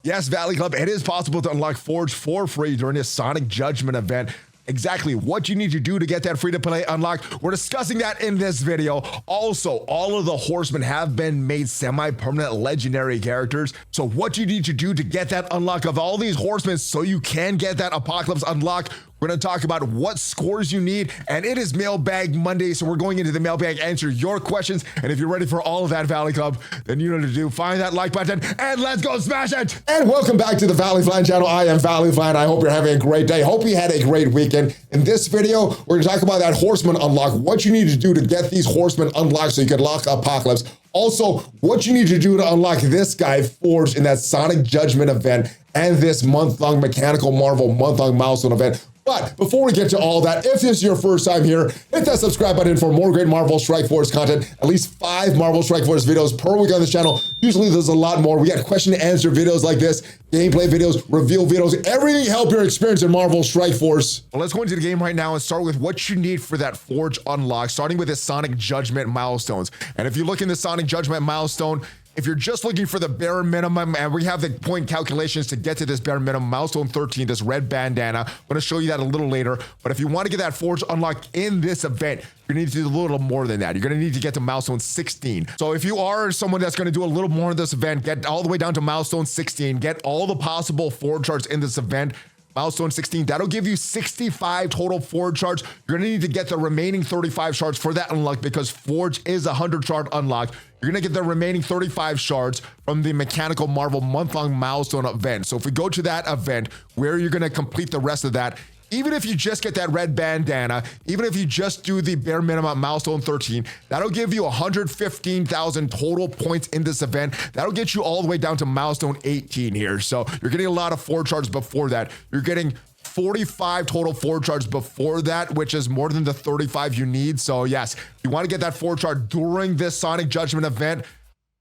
Yes, Valley Club, it is possible to unlock Forge for free during this Sonic Judgment event. Exactly what you need to do to get that free-to-play unlock, we're discussing that in this video. Also, all of the Horsemen have been made semi-permanent legendary characters. So what you need to do to get that unlock of all these Horsemen so you can get that Apocalypse unlock. We're going to talk about what scores you need, and it is Mailbag Monday, so we're going into the mailbag, answer your questions. And if you're ready for all of that, Valley Club, then you know what to do. Find that like button, and let's go smash it! And welcome back to the ValleyFlyin channel. I am ValleyFlyin. I hope you're having a great day. Hope you had a great weekend. In this video, we're going to talk about that Horseman unlock, what you need to do to get these Horsemen unlocked so you can lock Apocalypse. Also, what you need to do to unlock this guy Forged in that Sonic Judgment event and this month-long Mechanical Marvel month-long milestone event. But before we get to all that, if this is your first time here, hit that subscribe button for more great Marvel Strike Force content. At least 5 Marvel Strike Force videos per week on this channel. Usually there's a lot more. We got question and answer videos like this, gameplay videos, reveal videos, everything to help your experience in Marvel Strike Force. Well, let's go into the game right now and start with what you need for that Forge unlock, starting with the Sonic Judgment milestones. And if you look in the Sonic Judgment milestone, if you're just looking for the bare minimum, and we have the point calculations to get to this bare minimum, milestone 13, this red bandana, I'm going to show you that a little later. But if you want to get that Forge unlock in this event, you need to do a little more than that. You're going to need to get to milestone 16. So if you are someone that's going to do a little more in this event, get all the way down to milestone 16, get all the possible Forge charts in this event. Milestone 16, that'll give you 65 total Forge shards. You're gonna need to get the remaining 35 shards for that unlock because Forge is a 100 shard unlock. You're gonna get the remaining 35 shards from the Mechanical Marvel month-long milestone event. So if we go to that event, where you're gonna complete the rest of that, even if you just get that red bandana, even if you just do the bare minimum milestone 13, that'll give you 115,000 total points in this event. That'll get you all the way down to milestone 18 here. So you're getting a lot of Forge shards before that. You're getting 45 total Forge shards before that, which is more than the 35 you need. So yes, if you want to get that Forge shard during this Sonic Judgment event,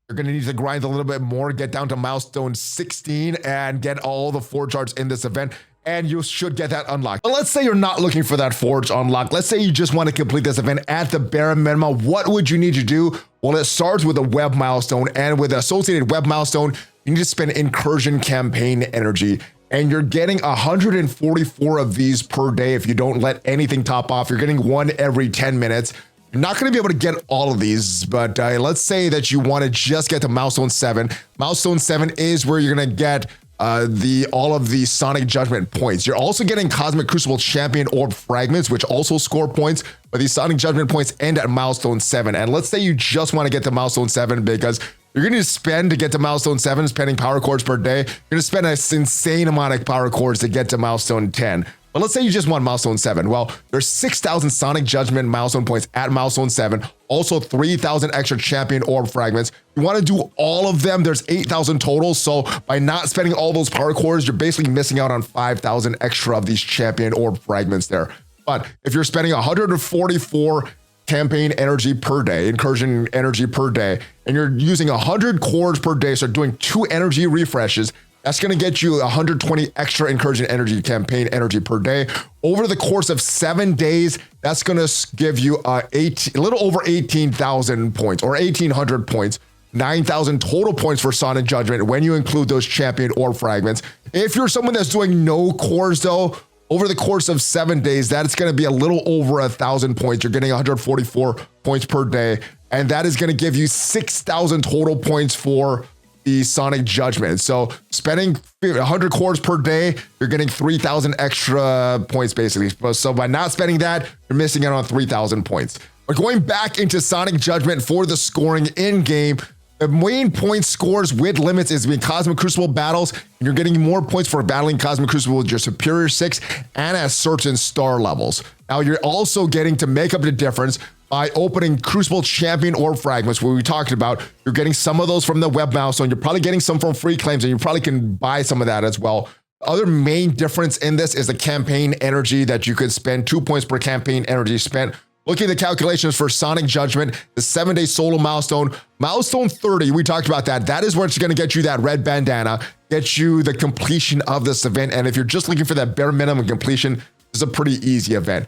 you're going to need to grind a little bit more, get down to milestone 16 and get all the Forge shards in this event. And you should get that unlocked. But let's say you're not looking for that Forge unlock. Let's say you just want to complete this event at the bare minimum. What would you need to do? Well, it starts with a web milestone, and with the associated web milestone, you need to spend incursion campaign energy. And you're getting 144 of these per day if you don't let anything top off. You're getting one every 10 minutes. You're not going to be able to get all of these, but let's say that you want to just get to milestone 7. Milestone 7 is where you're going to get all of the Sonic Judgment points. You're also getting Cosmic Crucible Champion Orb Fragments, which also score points, but these Sonic Judgment points end at milestone 7. And let's say you just want to get to milestone 7 because you're going to spend to get to milestone 7, spending power cores per day. You're going to spend an insane amount of power cores to get to milestone 10. But let's say you just want milestone 7. Well, there's 6,000 Sonic Judgment milestone points at milestone 7. Also 3,000 extra champion orb fragments. You want to do all of them. There's 8,000 total. So by not spending all those power cores, you're basically missing out on 5,000 extra of these champion orb fragments there. But if you're spending 144 campaign energy per day, incursion energy per day, and you're using 100 cores per day, so doing 2 energy refreshes, that's going to get you 120 extra incursion energy, campaign energy per day. Over the course of 7 days, that's going to give you a little over 18,000 points or 1,800 points, 9,000 total points for Sonic Judgment when you include those champion orb fragments. If you're someone that's doing no cores though, over the course of 7 days, that's going to be a little over 1,000 points. You're getting 144 points per day, and that is going to give you 6,000 total points for the Sonic Judgment. So spending 100 cores per day, you're getting 3,000 extra points basically. So by not spending that, you're missing out on 3,000 points. But going back into Sonic Judgment for the scoring in game, the main point scores with limits is being Cosmic Crucible battles, and you're getting more points for battling Cosmic Crucible with your Superior 6 and at certain star levels. Now you're also getting to make up the difference by opening Crucible Champion Orb Fragments, where we talked about. You're getting some of those from the web milestone. You're probably getting some from free claims, and you probably can buy some of that as well. Other main difference in this is the campaign energy that you could spend 2 points per campaign energy spent. Looking at the calculations for Sonic Judgment, the 7-day solo milestone, milestone 30, we talked about that. That is where it's going to get you that red bandana, get you the completion of this event. And if you're just looking for that bare minimum completion, it's a pretty easy event.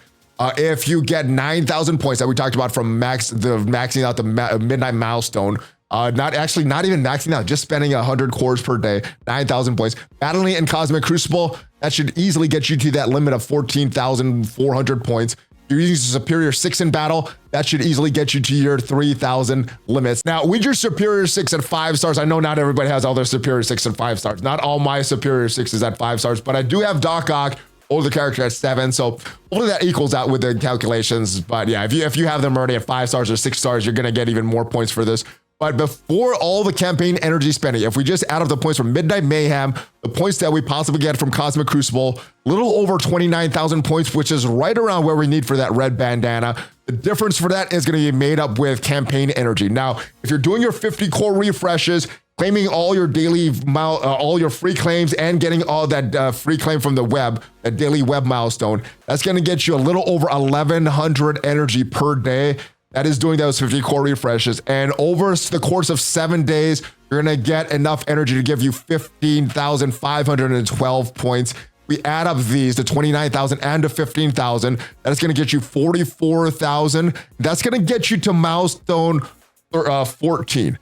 If you get 9,000 points that we talked about from maxing out the midnight milestone, Not even maxing out, just spending 100 cores per day, 9,000 points. Battling in Cosmic Crucible, that should easily get you to that limit of 14,400 points. You're using Superior 6 in battle, that should easily get you to your 3,000 limits. Now, with your Superior 6 at 5 stars, I know not everybody has all their Superior 6 and 5 stars. Not all my Superior 6 is at 5 stars, but I do have Doc Ock, older character, at 7. So hopefully that equals out with the calculations. But yeah, if you have them already at 5 stars or 6 stars, you're gonna get even more points for this. But before all the campaign energy spending, if we just add up the points from Midnight Mayhem, the points that we possibly get from Cosmic Crucible, a little over 29,000 points, which is right around where we need for that red bandana. The difference for that is going to be made up with campaign energy. Now, if you're doing your 50 core refreshes, claiming all your daily, all your free claims, and getting all that free claim from the web, that daily web milestone, that's going to get you a little over 1,100 energy per day. That is doing those 50 core refreshes. And over the course of 7 days, you're gonna get enough energy to give you 15,512 points. We add up these to 29,000 and to 15,000. That's gonna get you 44,000. That's gonna get you to milestone 14.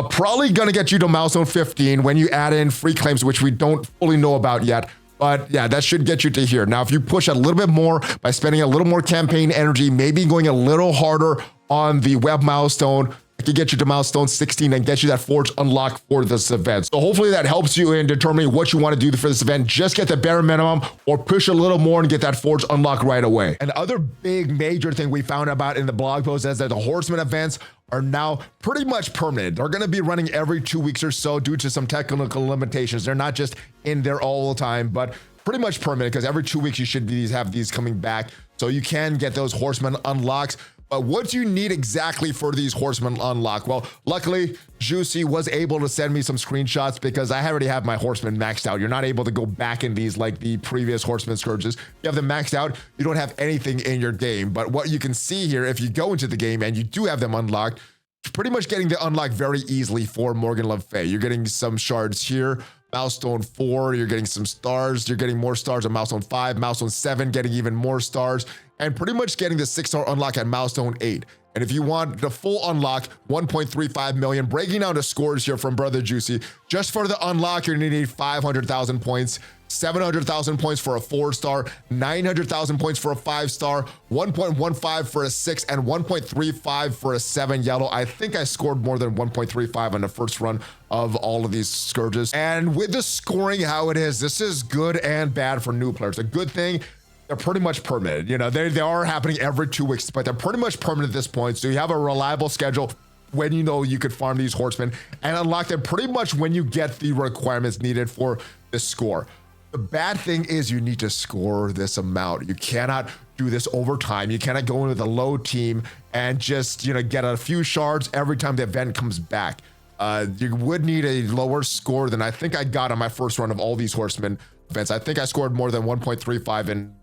Probably gonna get you to milestone 15 when you add in free claims, which we don't fully know about yet. But yeah, that should get you to here. Now, if you push a little bit more by spending a little more campaign energy, maybe going a little harder on the web milestone, it can get you to milestone 16 and get you that forge unlock for this event. So hopefully that helps you in determining what you want to do for this event. Just get the bare minimum or push a little more and get that forge unlock right away. Another big major thing we found about in the blog post is that the Horsemen events are now pretty much permanent. They're going to be running every 2 weeks or so due to some technical limitations. They're not just in there all the time, but pretty much permanent, because every 2 weeks you should have these coming back. So you can get those Horsemen unlocks. But what do you need exactly for these Horsemen unlock? Well, luckily, Juicy was able to send me some screenshots because I already have my Horsemen maxed out. You're not able to go back in these like the previous Horsemen Scourges. You have them maxed out, you don't have anything in your game. But what you can see here, if you go into the game and you do have them unlocked, you're pretty much getting the unlock very easily for Morgan Le Fay. You're getting some shards here. Milestone 4, you're getting some stars. You're getting more stars on milestone 5, milestone 7, getting even more stars, and pretty much getting the 6-star unlock at milestone 8. And if you want the full unlock, 1.35 million, breaking down the scores here from Brother Juicy, just for the unlock, you're gonna need 500,000 points, 700,000 points for a 4-star, 900,000 points for a 5-star, 1.15 for a 6, and 1.35 for a 7 yellow. I think I scored more than 1.35 on the first run of all of these Scourges. And with the scoring how it is, this is good and bad for new players. The good thing, they're pretty much permanent. You know, they are happening every 2 weeks, but they're pretty much permanent at this point. So you have a reliable schedule when you know you could farm these Horsemen and unlock them pretty much when you get the requirements needed for the score. The bad thing is you need to score this amount. You cannot do this over time. You cannot go in with a low team and just, you know, get a few shards every time the event comes back. You would need a lower score than I think I got on my first run of all these Horsemen events. I think I scored more than 1.35 in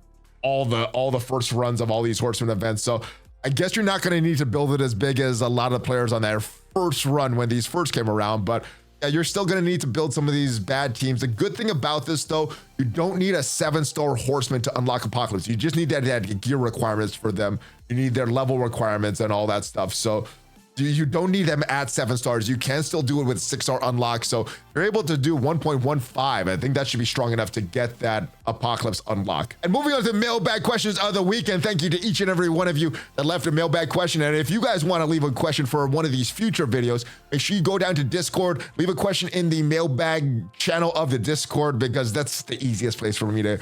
all the first runs of all these Horsemen events. So I guess you're not going to need to build it as big as a lot of players on their first run when these first came around, but yeah, you're still going to need to build some of these bad teams. The good thing about this, though, you don't need a 7-star Horseman to unlock Apocalypse. You just need that gear requirements for them. You need their level requirements and all that stuff. So you don't need them at 7 stars. You can still do it with 6-star unlock. So you're able to do 1.15. I think that should be strong enough to get that Apocalypse unlock. And moving on to mailbag questions of the week. And thank you to each and every one of you that left a mailbag question. And if you guys want to leave a question for one of these future videos, make sure you go down to Discord, leave a question in the mailbag channel of the Discord, because that's the easiest place for me to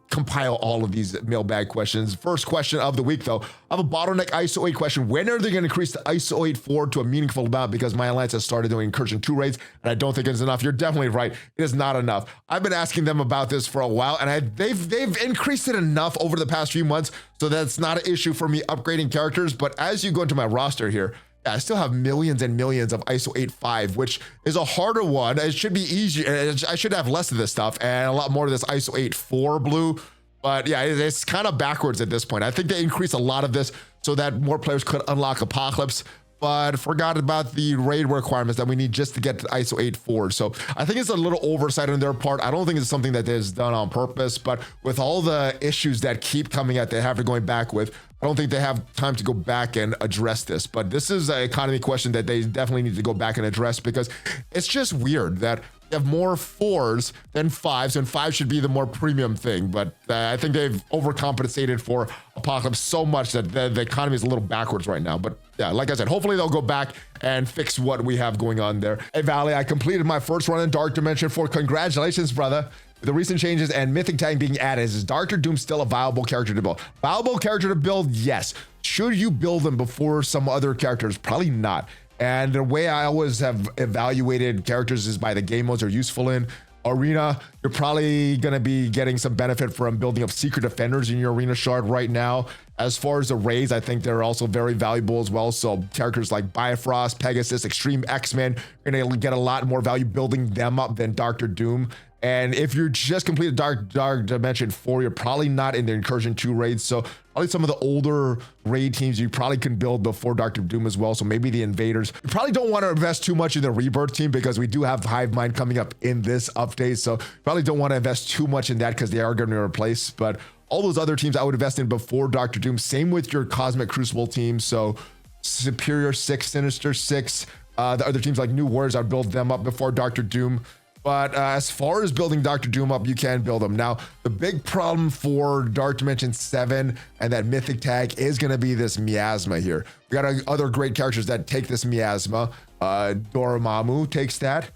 compile all of these mailbag questions. First question of the week, though, I have a bottleneck ISO 8 question. When are they going to increase the ISO 8 4 to a meaningful amount? Because my alliance has started doing incursion 2 raids, and I don't think it's enough. You're definitely right. It is not enough. I've been asking them about this for a while, and they've increased it enough over the past few months, so that's not an issue for me upgrading characters. But as you go into my roster here, I still have millions and millions of ISO 8.5, which is a harder one. It should be easier. I should have less of this stuff and a lot more of this ISO 8.4 blue. But yeah, it's kind of backwards at this point. I think they increased a lot of this so that more players could unlock Apocalypse. but forgot about the raid requirements that we need just to get to ISO 8 Forge. So I think it's a little oversight on their part. I don't think it's something that is done on purpose, but with all the issues that keep coming out, they have to going back with, I don't think they have time to go back and address this. But this is an economy question that they definitely need to go back and address, because it's just weird that you have more 4s than 5s, and 5 should be the more premium thing. But I think they've overcompensated for Apocalypse so much that the economy is a little backwards right now. But yeah, like I said, hopefully they'll go back and fix what we have going on there. Hey, Valley, I completed my first run in Dark Dimension 4. Congratulations, brother. With the recent changes and Mythic Tag being added, is Dr. Doom still a viable character to build? Viable character to build, yes. Should you build them before some other characters? Probably not. And the way I always have evaluated characters is by the game modes they're useful in. Arena, you're probably going to be getting some benefit from building up secret defenders in your arena shard right now. As far as the raids, I think they're also very valuable as well. So characters like Bifrost, Pegasus, Extreme X-Men, you're going to get a lot more value building them up than Dr. Doom. And if you're just completed Dark Dimension 4, you're probably not in the Incursion 2 raids. So probably some of the older raid teams you probably can build before Dr. Doom as well. So maybe the Invaders. You probably don't want to invest too much in the Rebirth team, because we do have Hive Mind coming up in this update. So probably don't want to invest too much in that, because they are going to replace. But all those other teams I would invest in before Dr. Doom. Same with your Cosmic Crucible team. So Superior 6, Sinister 6. The other teams like New Warriors, I'd build them up before Dr. Doom. But as far as building Dr. Doom up, you can build them. Now, the big problem for Dark Dimension 7 and that Mythic Tag is going to be this miasma here. We got other great characters that take this miasma. Dormammu takes that.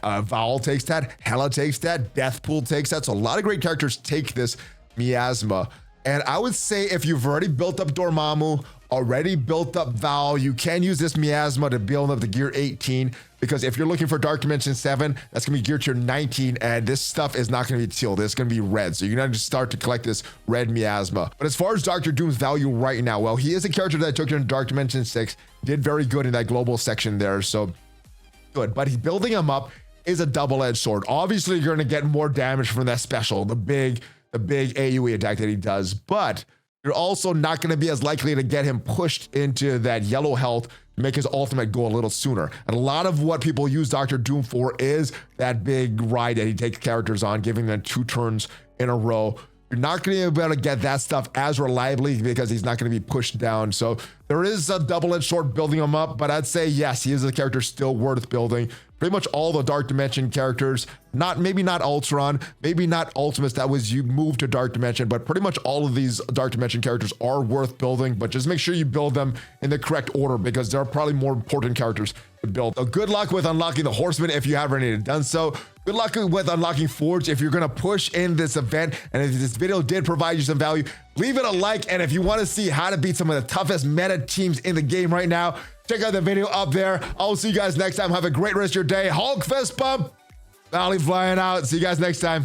Val takes that. Hela takes that. Deathpool takes that. So a lot of great characters take this miasma. And I would say if you've already built up Dormammu, already built up Val, you can use this miasma to build up the gear 18, because if you're looking for Dark Dimension 7, that's gonna be geared to your 19, and this stuff is not gonna be teal, it's gonna be red. So you're gonna just start to collect this red miasma. But as far as Dr. Doom's value right now, well, he is a character that I took in Dark Dimension 6, did very good in that global section there, so good. But building him up is a double-edged sword. Obviously, you're gonna get more damage from that special, the big AoE attack that he does, but you're also not going to be as likely to get him pushed into that yellow health to make his ultimate go a little sooner. And a lot of what people use Dr. Doom for is that big ride that he takes characters on, giving them 2 turns in a row. You're not going to be able to get that stuff as reliably, because he's not going to be pushed down. So there is a double-edged sword building him up, but I'd say yes, he is a character still worth building. Pretty much all the Dark Dimension characters, maybe not Ultron, maybe not Ultimus, that was you moved to Dark Dimension, but pretty much all of these Dark Dimension characters are worth building, but just make sure you build them in the correct order, because there are probably more important characters to build. So good luck with unlocking the Horsemen if you haven't already done so. Good luck with unlocking Forge if you're going to push in this event. And if this video did provide you some value, leave it a like. And if you want to see how to beat some of the toughest meta teams in the game right now, check out the video up there. I'll see you guys next time. Have a great rest of your day. Hulk fist bump. ValleyFlyin out. See you guys next time.